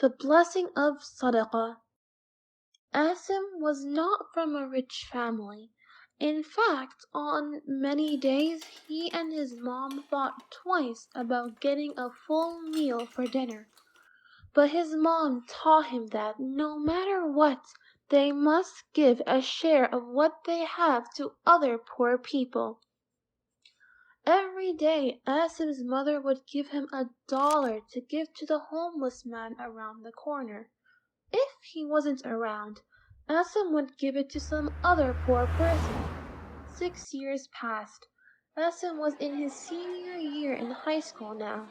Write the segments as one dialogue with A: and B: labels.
A: The blessing of Sadaqa. Asim was not from a rich family. In fact, on many days he and his mom thought twice about getting a full meal for dinner. But his mom taught him that no matter what, they must give a share of what they have to other poor people. Every day Asim's mother would give him $1 to give to the homeless man around the corner. If he wasn't around, Asim would give it to some other poor person. 6 years passed. Asim was in his senior year in high school now.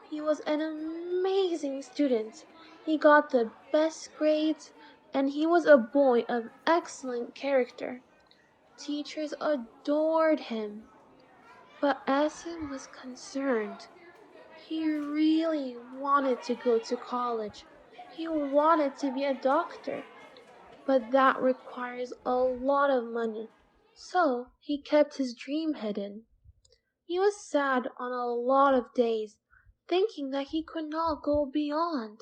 A: He was an amazing student. He got the best grades, and he was a boy of excellent character. Teachers adored him. But Asim was concerned. He really wanted to go to college. He wanted to be a doctor. But that requires a lot of money. So he kept his dream hidden. He was sad on a lot of days, thinking that he could not go beyond.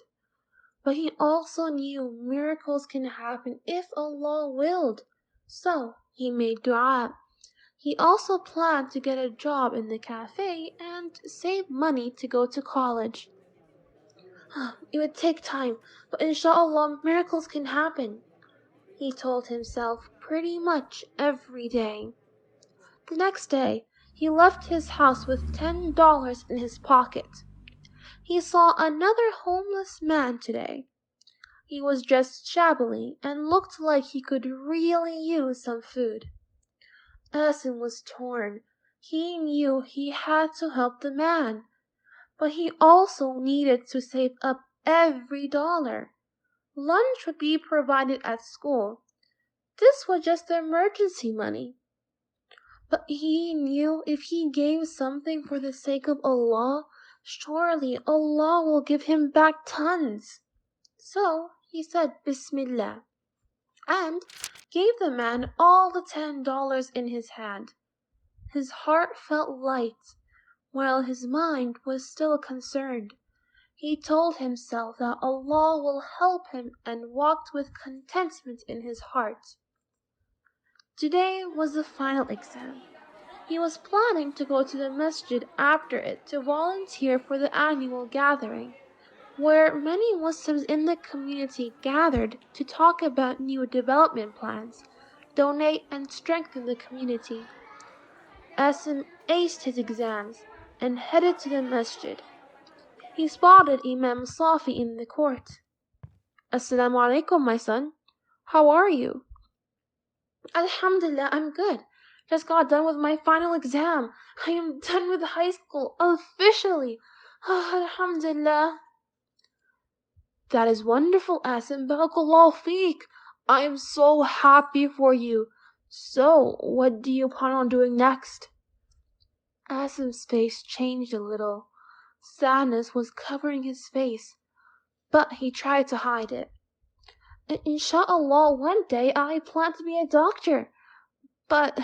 A: But he also knew miracles can happen if Allah willed. So he made dua. He also planned to get a job in the cafe and save money to go to college. It would take time, but inshallah miracles can happen, he told himself pretty much every day. The next day, he left his house with $10 in his pocket. He saw another homeless man today. He was dressed shabbily and looked like he could really use some food. Asim was torn. He knew he had to help the man, but he also needed to save up every dollar. Lunch would be provided at school. This was just emergency money. But he knew if he gave something for the sake of Allah, surely Allah will give him back tons. So he said Bismillah and gave the man all the $10 in his hand. His heart felt light, while his mind was still concerned. He told himself that Allah will help him and walked with contentment in his heart. Today was the final exam. He was planning to go to the masjid after it to volunteer for the annual gathering, where many Muslims in the community gathered to talk about new development plans, donate and strengthen the community. Asim aced his exams and headed to the masjid. He spotted Imam Safi in the court. Assalamu alaikum, my son. How are you? Alhamdulillah, I'm good. Just got done with my final exam. I am done with high school, officially. Alhamdulillah. That is wonderful, Asim. Barakallahu feek. I am so happy for you. So, what do you plan on doing next? Asim's face changed a little. Sadness was covering his face, but he tried to hide it. Inshallah, one day I plan to be a doctor. But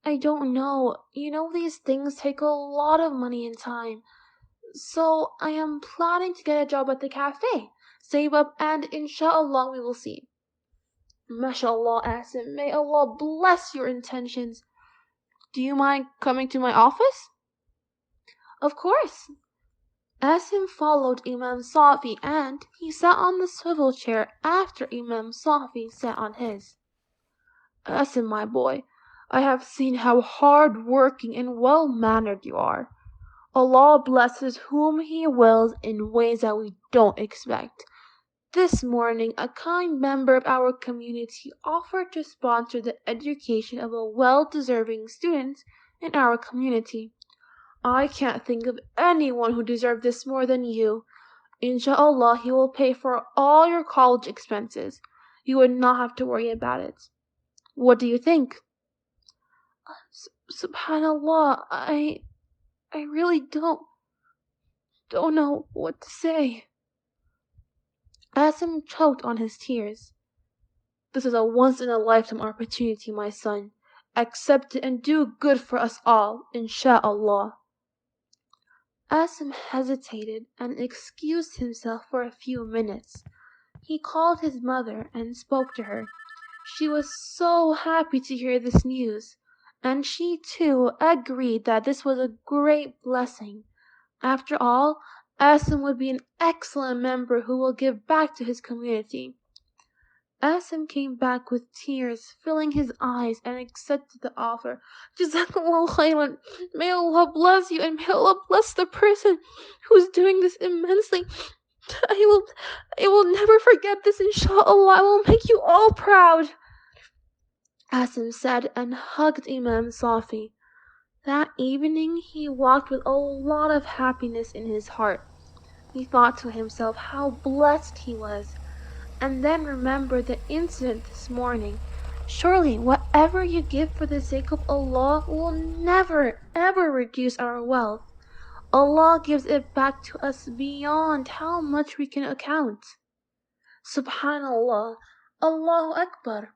A: I don't know. You know, these things take a lot of money and time. So I am planning to get a job at the cafe. Save up and inshallah we will see. MashaAllah, Asim. May Allah bless your intentions. Do you mind coming to my office? Of course. Asim followed Imam Safi and he sat on the swivel chair after Imam Safi sat on his. Asim, my boy, I have seen how hard-working and well-mannered you are. Allah blesses whom He wills in ways that we don't expect. This morning, a kind member of our community offered to sponsor the education of a well-deserving student in our community. I can't think of anyone who deserved this more than you. Inshallah, He will pay for all your college expenses. You would not have to worry about it. What do you think? Subhanallah, I really don't know what to say. Asim choked on his tears. This is a once-in-a-lifetime opportunity, my son. Accept it and do good for us all, insha'Allah. Asim hesitated and excused himself for a few minutes. He called his mother and spoke to her. She was so happy to hear this news, and she too agreed that this was a great blessing. After all, Asim would be an excellent member who will give back to his community. Asim came back with tears filling his eyes and accepted the offer. Jazakallah khairan. May Allah bless you and may Allah bless the person who's doing this immensely. I will I will never forget this, inshallah. I will make you all proud. Asim said and hugged Imam Safi. That evening he walked with a lot of happiness in his heart. He thought to himself how blessed he was, and then remembered the incident this morning. Surely whatever you give for the sake of Allah will never ever reduce our wealth. Allah gives it back to us beyond how much we can account. Subhanallah. Allahu Akbar.